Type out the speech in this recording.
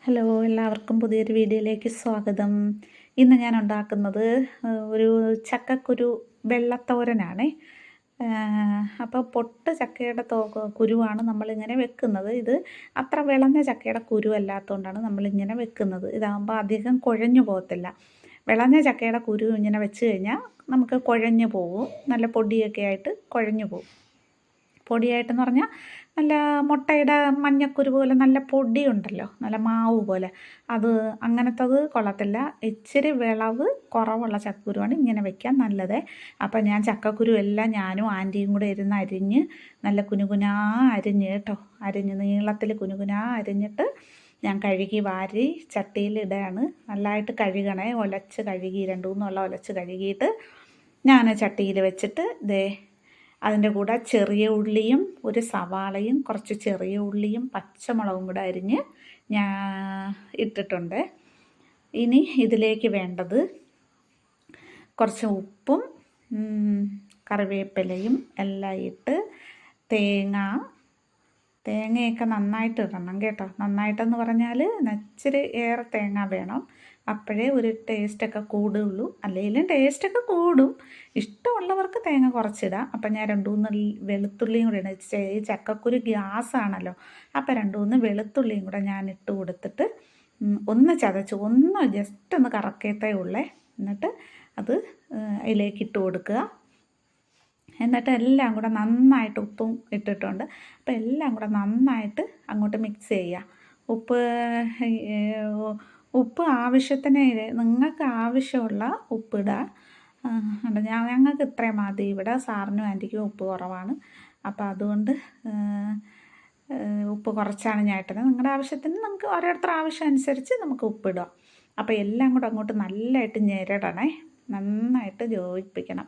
Hello, എല്ലാവർക്കും പുതിയൊരു വീഡിയോയിലേക്ക് സ്വാഗതം. ഇന്ന് ഞാൻ ഉണ്ടാക്കുന്നത് ഒരു ചക്കക്കുരു വെള്ളത്തോരനാണേ. അപ്പോൾ പൊട്ട് ചക്കയുടെ കുരുവാണ് നമ്മളിങ്ങനെ വെക്കുന്നത്. ഇത് അത്ര വിളഞ്ഞ ചക്കയുടെ കുരു അല്ലാത്തതുകൊണ്ടാണ് നമ്മളിങ്ങനെ വെക്കുന്നത്. ഇതാകുമ്പോൾ അധികം കുഴഞ്ഞു പോകത്തില്ല. വിളഞ്ഞ ചക്കയുടെ കുരു ഇങ്ങനെ വെച്ച് കഴിഞ്ഞാൽ നമുക്ക് കുഴഞ്ഞു പോകും, നല്ല പൊടിയൊക്കെ ആയിട്ട് കുഴഞ്ഞു പോകും. പൊടിയായിട്ടെന്ന് പറഞ്ഞാൽ നല്ല മുട്ടയുടെ മഞ്ഞക്കുരു പോലെ നല്ല പൊടിയുണ്ടല്ലോ, നല്ല മാവ് പോലെ, അത് അങ്ങനത്തത് കൊള്ളത്തില്ല. ഇച്ചിരി വിളവ് കുറവുള്ള ചക്കക്കുരുവാണ് ഇങ്ങനെ വെക്കാൻ നല്ലത്. അപ്പം ഞാൻ ചക്കക്കുരു എല്ലാം ഞാനും ആൻറ്റിയും കൂടെ ഇരുന്ന് അരിഞ്ഞ് നല്ല കുനുകുനാ അരിഞ്ഞ് കേട്ടോ, അരിഞ്ഞ് നീളത്തിൽ കുനുകുനാ അരിഞ്ഞിട്ട് ഞാൻ കഴുകി വാരി ചട്ടിയിലിടുകയാണ്. നല്ലതായിട്ട് കഴുകണേ, ഒലച്ച് കഴുകി 2-3 ഒലച്ച് കഴുകിയിട്ട് ഞാൻ ചട്ടിയിൽ വെച്ചിട്ട് അതിൻ്റെ കൂടെ ചെറിയ ഉള്ളിയും ഒരു സവാളയും കുറച്ച് ചെറിയ ഉള്ളിയും പച്ചമുളകും കൂടെ അരിഞ്ഞ് ഞാൻ ഇട്ടിട്ടുണ്ട്. ഇനി ഇതിലേക്ക് വേണ്ടത് കുറച്ച് ഉപ്പും കറിവേപ്പിലയും എല്ലാം ഇട്ട് തേങ്ങയൊക്കെ നന്നായിട്ട് ഇടണം കേട്ടോ. നന്നായിട്ടെന്ന് പറഞ്ഞാൽ ഇച്ചിരി ഏറെ തേങ്ങ വേണം, അപ്പോഴേ ഒരു ടേസ്റ്റൊക്കെ കൂടുകയുള്ളൂ. അല്ലെങ്കിലും ടേസ്റ്റൊക്കെ കൂടും. ഇഷ്ടമുള്ളവർക്ക് തേങ്ങ കുറച്ചിടാം. അപ്പം ഞാൻ 2-3 വെളുത്തുള്ളിയും കൂടെ ഇടും. ഈ ചക്കക്കുരു ഗ്യാസാണല്ലോ, അപ്പം 2-3 വെളുത്തുള്ളിയും കൂടെ ഞാൻ ഇട്ട് കൊടുത്തിട്ട് ഒന്ന് ചതച്ച് ജസ്റ്റ് ഒന്ന് കറക്കത്തേ ഉള്ളേ. എന്നിട്ട് അത് അതിലേക്ക് ഇട്ട് കൊടുക്കുക. എന്നിട്ട് എല്ലാം കൂടെ നന്നായിട്ട് ഉപ്പും ഇട്ടിട്ടുണ്ട്. അപ്പോൾ എല്ലാം കൂടെ നന്നായിട്ട് അങ്ങോട്ട് മിക്സ് ചെയ്യുക. ഉപ്പ് ആവശ്യത്തിന് നിങ്ങൾക്ക് ആവശ്യമുള്ള ഉപ്പിടുക. ഞങ്ങൾക്ക് ഇത്രയും മതി. ഇവിടെ സാറിനും ആൻറ്റിക്കും ഉപ്പ് കുറവാണ്. അപ്പോൾ അതുകൊണ്ട് ഉപ്പ് കുറച്ചാണ് ഞാൻ ഇട്ടത്. നിങ്ങളുടെ ആവശ്യത്തിന് നമുക്ക് ഓരോരുത്തരുടെ ആവശ്യം അനുസരിച്ച് നമുക്ക് ഉപ്പിടാം. അപ്പോൾ എല്ലാം കൂടെ അങ്ങോട്ട് നല്ലതായിട്ട് ഞെരടണേ, നന്നായിട്ട് യോജിപ്പിക്കണം.